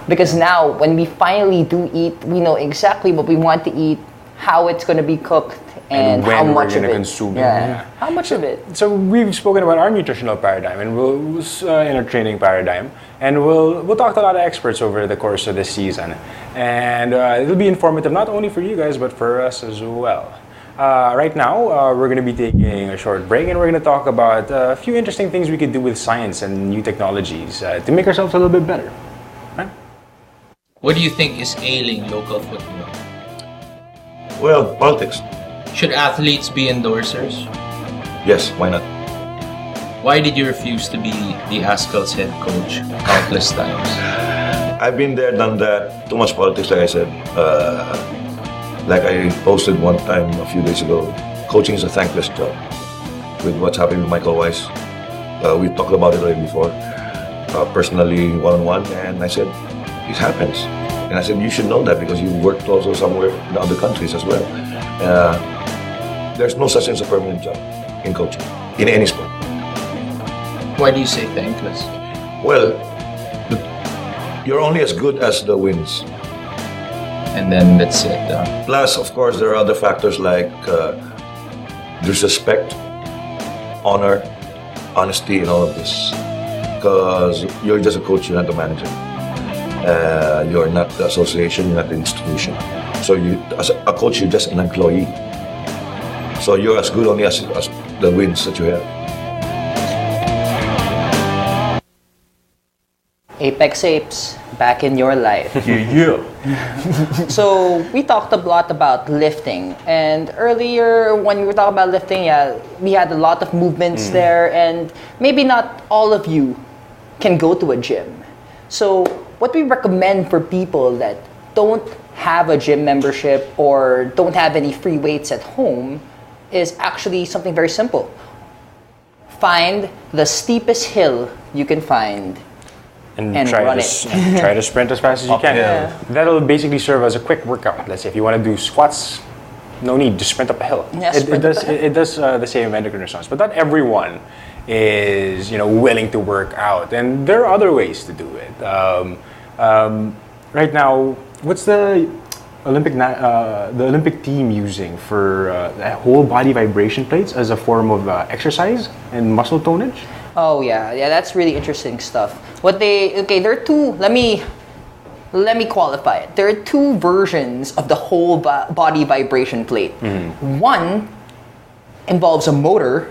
Speaker 1: Because now, when we finally do eat, we know exactly what we want to eat, how it's going to be cooked, and
Speaker 3: when
Speaker 1: how
Speaker 3: we're
Speaker 1: much of
Speaker 3: gonna
Speaker 1: it.
Speaker 3: consume it.
Speaker 1: Yeah.
Speaker 3: Yeah.
Speaker 1: How much of it?
Speaker 3: So we've spoken about our nutritional paradigm, and we'll in our training paradigm, and we'll talk to a lot of experts over the course of this season, and it'll be informative not only for you guys but for us as well. Right now, we're going to be taking a short break, and we're going to talk about a few interesting things we could do with science and new technologies to make ourselves a little bit better.
Speaker 5: What do you think is ailing local football?
Speaker 7: Well, politics.
Speaker 5: Should athletes be endorsers?
Speaker 7: Yes, why not?
Speaker 5: Why did you refuse to be the Askel's head coach countless times?
Speaker 7: I've been there, done that. Too much politics, like I said. Like I posted one time a few days ago, coaching is a thankless job. With what's happening with Michael Weiss, we talked about it already before, personally, one-on-one, and I said, it happens. And I said, you should know that because you worked also somewhere in other countries as well. There's no such thing as a permanent job in coaching, in any sport.
Speaker 5: Why do you say thankless?
Speaker 7: Well, you're only as good as the wins.
Speaker 5: And then that's it.
Speaker 7: Plus, of course, there are other factors like disrespect, honor, honesty, and all of this. Because you're just a coach, you're not a manager. You're not the association, you're not the institution. So you, as a coach, you're just an employee. So you're as good only as the wins that you have.
Speaker 1: ApexApes, back in your life.
Speaker 4: Yeah.
Speaker 1: So we talked a lot about lifting, and earlier when we were talking about lifting, we had a lot of movements there, and maybe not all of you can go to a gym. So what we recommend for people that don't have a gym membership or don't have any free weights at home is actually something very simple. Find the steepest hill you can find and
Speaker 3: try
Speaker 1: run
Speaker 3: to, try to sprint as fast as you can.
Speaker 4: Uphill.
Speaker 3: That'll basically serve as a quick workout. Let's say if you want to do squats, no need, just sprint up a hill.
Speaker 1: Yeah,
Speaker 3: it
Speaker 1: sprint
Speaker 3: does
Speaker 1: up a hill.
Speaker 3: it does the same endocrine response, but not everyone is willing to work out, and there are other ways to do it. Right now, what's the Olympic team using for whole body vibration plates as a form of exercise and muscle tonage?
Speaker 1: Oh yeah, that's really interesting stuff. There are two. Let me qualify it. There are two versions of the whole body vibration plate. One involves a motor,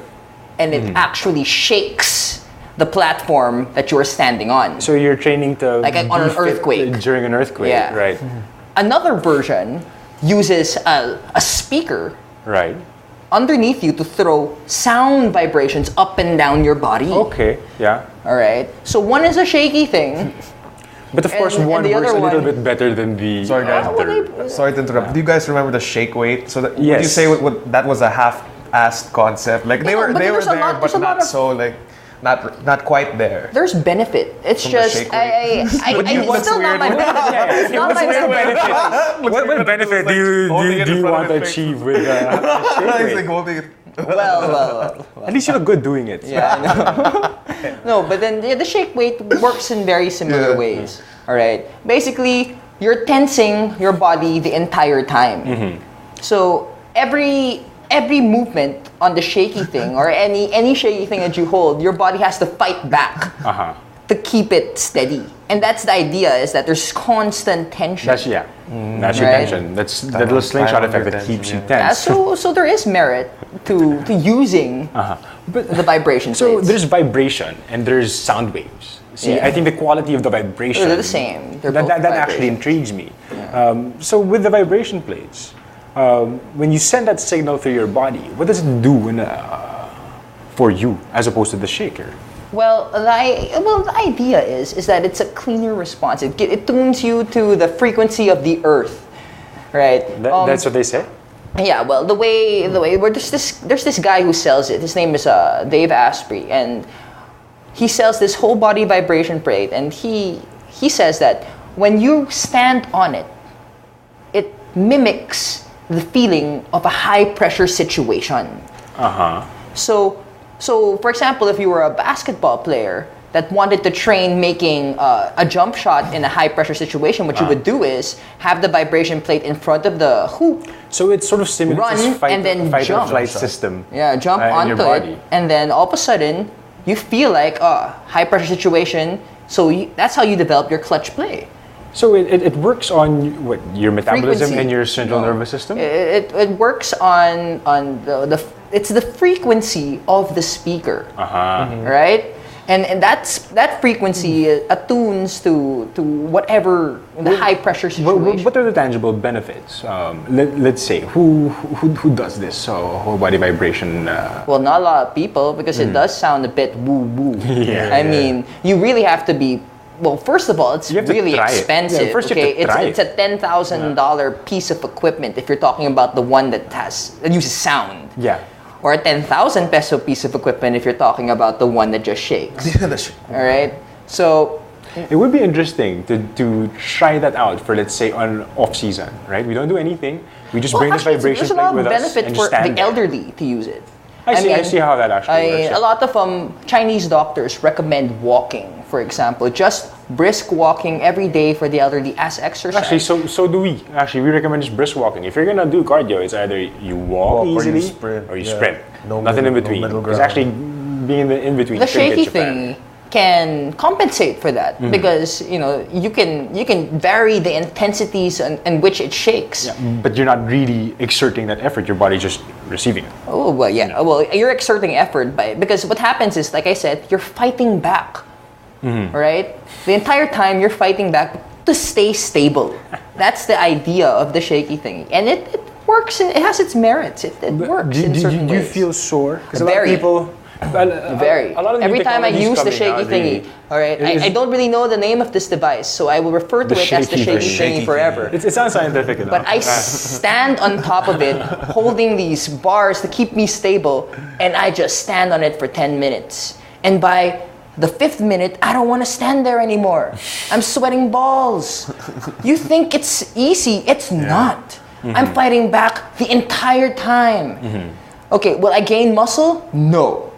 Speaker 1: and it actually shakes the platform that you're standing on.
Speaker 3: So you're training to
Speaker 1: Like on an
Speaker 3: be fit
Speaker 1: earthquake.
Speaker 3: during an earthquake,
Speaker 1: Yeah.
Speaker 3: right?
Speaker 1: Another version uses a speaker
Speaker 3: Right.
Speaker 1: underneath you to throw sound vibrations up and down your body.
Speaker 3: Okay. Yeah.
Speaker 1: All right. So one is a shaky thing.
Speaker 3: But of course,
Speaker 1: And
Speaker 3: one
Speaker 1: the
Speaker 3: works
Speaker 1: other
Speaker 3: a little
Speaker 1: one-
Speaker 3: bit better than the
Speaker 4: Sorry, guys.
Speaker 3: other.
Speaker 4: Sorry to interrupt. Do you guys remember the shake weight? So that, would you
Speaker 3: Yes.
Speaker 4: say that was a half-assed concept? Like they
Speaker 1: Yeah,
Speaker 4: were
Speaker 1: but
Speaker 4: they were
Speaker 1: there's a
Speaker 4: there,
Speaker 1: lot-
Speaker 4: but
Speaker 1: there's a lot
Speaker 4: not
Speaker 1: of-
Speaker 4: so like not quite there.
Speaker 1: There's benefit. It's
Speaker 4: From the
Speaker 1: just
Speaker 4: shake
Speaker 1: it's still not my benefit. It's not my benefit.
Speaker 3: What benefit do you want to achieve with
Speaker 4: He's like holding it.
Speaker 1: Well.
Speaker 3: At least you look good doing it.
Speaker 1: Yeah, I know. No, but then the shake weight works in very similar ways. All right. Basically, you're tensing your body the entire time. So every movement on the shaky thing or any shaky thing that you hold, your body has to fight back to keep it steady. And that's the idea, is that there's constant tension.
Speaker 3: That's your
Speaker 1: Right.
Speaker 3: tension. That's the little slingshot
Speaker 4: time
Speaker 3: effect
Speaker 4: under
Speaker 3: that keeps you
Speaker 4: tension,
Speaker 3: tense.
Speaker 1: So there is merit to using the vibration
Speaker 3: So
Speaker 1: plates.
Speaker 3: there's vibration and there's sound waves. See,
Speaker 1: Yeah.
Speaker 3: I think the quality of the vibration.
Speaker 1: They're the same. They're
Speaker 3: that
Speaker 1: both
Speaker 3: actually
Speaker 1: vibration.
Speaker 3: intrigues me. So with the vibration plates, when you send that signal through your body, what does it do for you as opposed to the shaker?
Speaker 1: Well, the idea is that it's a cleaner response. It tunes you to the frequency of the earth, right?
Speaker 3: That's what they say?
Speaker 1: Yeah. Well, the way where there's this guy who sells it. His name is Dave Asprey, and he sells this whole body vibration plate, and he says that when you stand on it, it mimics the feeling of a high pressure situation. So, for example, if you were a basketball player that wanted to train making a jump shot in a high pressure situation, what you would do is have the vibration plate in front of the hoop.
Speaker 3: So it sort of simulates
Speaker 1: Run
Speaker 3: this fight,
Speaker 1: and then
Speaker 3: fight or
Speaker 1: jump.
Speaker 3: flight system.
Speaker 1: Yeah, jump
Speaker 3: in your
Speaker 1: onto
Speaker 3: body.
Speaker 1: it, and then all of a sudden you feel like high pressure situation. So that's how you develop your clutch play.
Speaker 3: So it works on what, your metabolism
Speaker 1: Frequency.
Speaker 3: and your central
Speaker 1: No.
Speaker 3: nervous system?
Speaker 1: It works on it's the frequency of the speaker, right? And that frequency attunes to whatever the high pressure situation.
Speaker 3: What are the tangible benefits? Let's say who does this whole body vibration?
Speaker 1: Well, not a lot of people, because it does sound a bit woo-woo.
Speaker 3: Yeah.
Speaker 1: I mean, you really have to be. Well, first of all, it's
Speaker 3: You have to
Speaker 1: really
Speaker 3: try it.
Speaker 1: expensive.
Speaker 3: Yeah, first you have to try
Speaker 1: It's a $10,000 piece of equipment if you're talking about the one that uses sound.
Speaker 3: Yeah.
Speaker 1: Or a 10,000 peso piece of equipment if you're talking about the one that just shakes. All right. So
Speaker 3: It would be interesting to try that out for, let's say, on off season, right? We don't do anything. We just bring this
Speaker 1: actually,
Speaker 3: vibration
Speaker 1: there's a
Speaker 3: plate
Speaker 1: lot of
Speaker 3: with us
Speaker 1: benefit
Speaker 3: and
Speaker 1: for
Speaker 3: just stand
Speaker 1: the
Speaker 3: there.
Speaker 1: elderly to use it.
Speaker 3: I see how that actually works.
Speaker 1: A lot of Chinese doctors recommend walking, for example, just brisk walking every day for the elderly as exercise.
Speaker 3: Actually, so do we. Actually, we recommend just brisk walking. If you're gonna do cardio, it's either you walk
Speaker 4: Walk or you
Speaker 3: easily
Speaker 4: sprint.
Speaker 3: or you
Speaker 4: Yeah.
Speaker 3: sprint.
Speaker 4: No
Speaker 3: Nothing in
Speaker 4: middle- no
Speaker 3: between.
Speaker 4: middle
Speaker 3: Because
Speaker 4: ground.
Speaker 3: actually, being in the in between.
Speaker 1: the
Speaker 3: could get
Speaker 1: shaky
Speaker 3: you fat.
Speaker 1: thing can compensate for that, because you can vary the intensities in which it shakes.
Speaker 3: Yeah, but you're not really exerting that effort. Your body's just receiving it.
Speaker 1: Oh well, yeah. Well, you're exerting effort because what happens is, like I said, you're fighting back, right? The entire time you're fighting back to stay stable. That's the idea of the shaky thing, and it works. It has its merits. It works in certain
Speaker 3: Do you
Speaker 1: ways.
Speaker 3: feel sore? Because a lot of
Speaker 1: Very.
Speaker 3: people.
Speaker 1: Very.
Speaker 3: A lot of new
Speaker 1: Every time I
Speaker 3: technology's
Speaker 1: use the
Speaker 3: coming
Speaker 1: shaky
Speaker 3: out,
Speaker 1: thingy,
Speaker 3: really.
Speaker 1: all right,
Speaker 3: It is-
Speaker 1: I don't really know the name of this device, so I will refer to
Speaker 3: The
Speaker 1: it as the
Speaker 3: shaky
Speaker 1: shaky
Speaker 3: thingy.
Speaker 1: thingy forever.
Speaker 3: It sounds scientific enough.
Speaker 1: But I stand on top of it, holding these bars to keep me stable, and I just stand on it for 10 minutes. And by The 5th minute, I don't want to stand there anymore. I'm sweating balls. You think it's easy. It's not. I'm fighting back the entire time. Okay, will I gain muscle? No.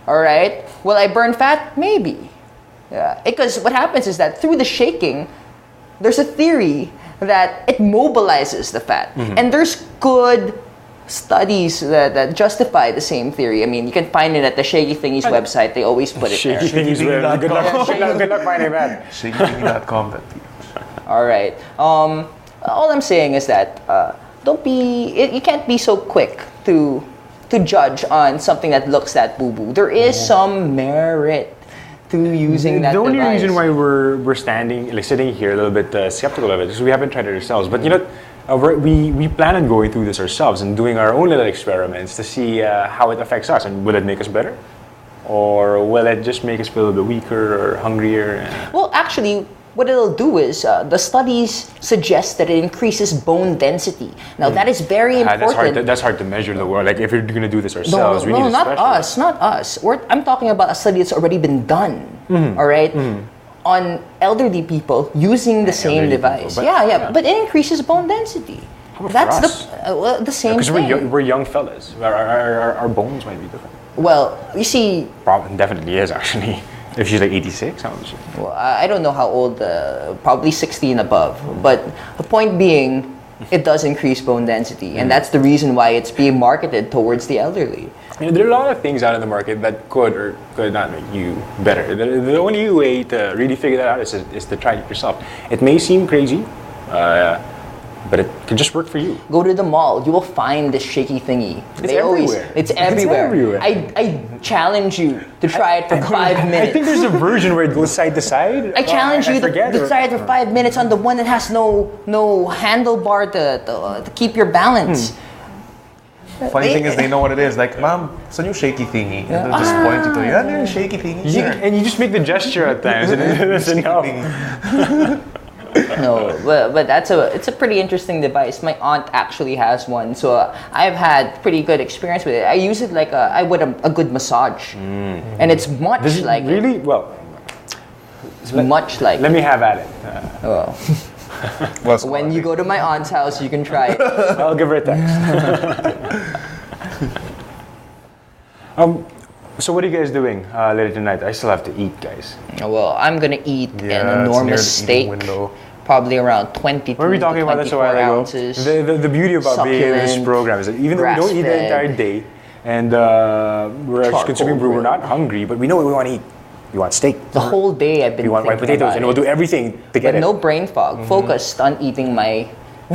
Speaker 1: All right. Will I burn fat? Maybe. Yeah. Because what happens is that through the shaking, there's a theory that it mobilizes the fat. And there's good studies that justify the same theory. I mean, you can find it at the Shaky Thingies website. They always put it there.
Speaker 3: Shaky Thingies. Good luck finding that.
Speaker 4: ShakyThingy.com.
Speaker 1: All right. All I'm saying is that you can't be so quick to judge on something that looks that boo-boo. There is some merit to using that
Speaker 3: The only
Speaker 1: device.
Speaker 3: reason why we're sitting here a little bit skeptical of it is we haven't tried it ourselves. But we plan on going through this ourselves and doing our own little experiments to see how it affects us. And will it make us better? Or will it just make us feel a little bit weaker or hungrier?
Speaker 1: Well, actually, what it'll do is the studies suggest that it increases bone density. Now, that is very important.
Speaker 3: That's hard to measure the world. Like if you're going to do this
Speaker 1: No,
Speaker 3: ourselves, we need a
Speaker 1: not
Speaker 3: specialist.
Speaker 1: us, not us. I'm talking about a study that's already been done. All right, on elderly people using the same
Speaker 3: elderly
Speaker 1: device.
Speaker 3: people, but-
Speaker 1: But it increases bone density.
Speaker 3: about
Speaker 1: That's
Speaker 3: for us?
Speaker 1: the same
Speaker 3: Because
Speaker 1: thing.
Speaker 3: we're young fellas. Our bones might be different.
Speaker 1: Well, you see,
Speaker 3: Definitely is actually. If she's like 86, how old is she?
Speaker 1: well, I don't know how old, probably 60 and above. But the point being, it does increase bone density, and that's the reason why it's being marketed towards the elderly.
Speaker 3: There are a lot of things out in the market that could or could not make you better. The only way to really figure that out is to try it yourself. It may seem crazy, but it could just work for you.
Speaker 1: Go to the mall, you will find this shaky thingy.
Speaker 3: It's everywhere.
Speaker 1: It's
Speaker 3: It's
Speaker 1: everywhere.
Speaker 3: everywhere.
Speaker 1: I challenge you to try it for 5 minutes.
Speaker 3: I think there's a version where it goes side to side.
Speaker 1: I challenge you
Speaker 3: forget,
Speaker 1: to try it for 5 minutes on the one that has no handlebar to keep your balance.
Speaker 4: Funny thing is, they know what it is. Like, ma'am, it's a new shaky thingy. And they'll just point you to it. Yeah, new shaky thingy.
Speaker 3: And you just make the gesture at times, and that's enough.
Speaker 1: No, but it's a pretty interesting device. My aunt actually has one, so I've had pretty good experience with it. I use it like I would a good massage, and it's much
Speaker 3: Does it
Speaker 1: like
Speaker 3: really? Well,
Speaker 1: it's much like.
Speaker 3: let me have at it.
Speaker 1: Well, when you go to my aunt's house, you can try it.
Speaker 3: I'll give her a text. So what are you guys doing later tonight? I still have to eat, guys.
Speaker 1: Well, I'm gonna eat an
Speaker 4: Yeah, it's near
Speaker 1: enormous
Speaker 4: the
Speaker 1: steak,
Speaker 4: eating window.
Speaker 1: probably around 20
Speaker 3: What were we talking about this a while ago?
Speaker 1: ounces.
Speaker 3: The beauty about being in this
Speaker 1: succulent,
Speaker 3: program is that even though we don't eat the
Speaker 1: grass-fed,
Speaker 3: entire day and we're actually consuming brew, we're not hungry, but we know what we want to eat. We want steak.
Speaker 1: The whole day I've been
Speaker 3: We want white
Speaker 1: thinking
Speaker 3: potatoes,
Speaker 1: about
Speaker 3: and we'll
Speaker 1: it.
Speaker 3: do everything to get
Speaker 1: But
Speaker 3: it.
Speaker 1: no brain fog. Focused on eating my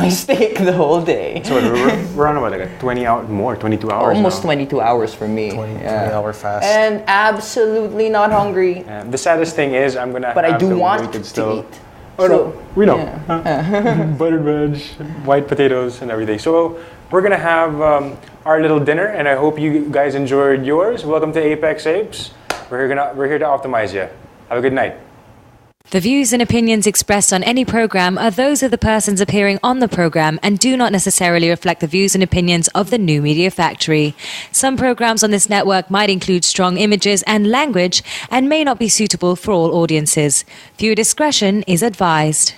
Speaker 1: steak the whole day.
Speaker 3: So we're on about like a 22 hours
Speaker 1: Almost
Speaker 3: now.
Speaker 1: 22 hours for me.
Speaker 4: 20-hour fast.
Speaker 1: And absolutely not hungry.
Speaker 3: The saddest thing is I'm gonna
Speaker 1: But I
Speaker 3: have
Speaker 1: do
Speaker 3: to
Speaker 1: want
Speaker 3: wait
Speaker 1: to
Speaker 3: and still.
Speaker 1: eat.
Speaker 3: Oh
Speaker 1: So,
Speaker 3: no, we know.
Speaker 1: yeah.
Speaker 3: Buttered veg, white potatoes, and everything. So we're gonna have our little dinner, and I hope you guys enjoyed yours. Welcome to ApexApes. We're here to optimize you. Have a good night.
Speaker 8: The views and opinions expressed on any program are those of the persons appearing on the program and do not necessarily reflect the views and opinions of the New Media Factory. Some programs on this network might include strong images and language and may not be suitable for all audiences. Viewer discretion is advised.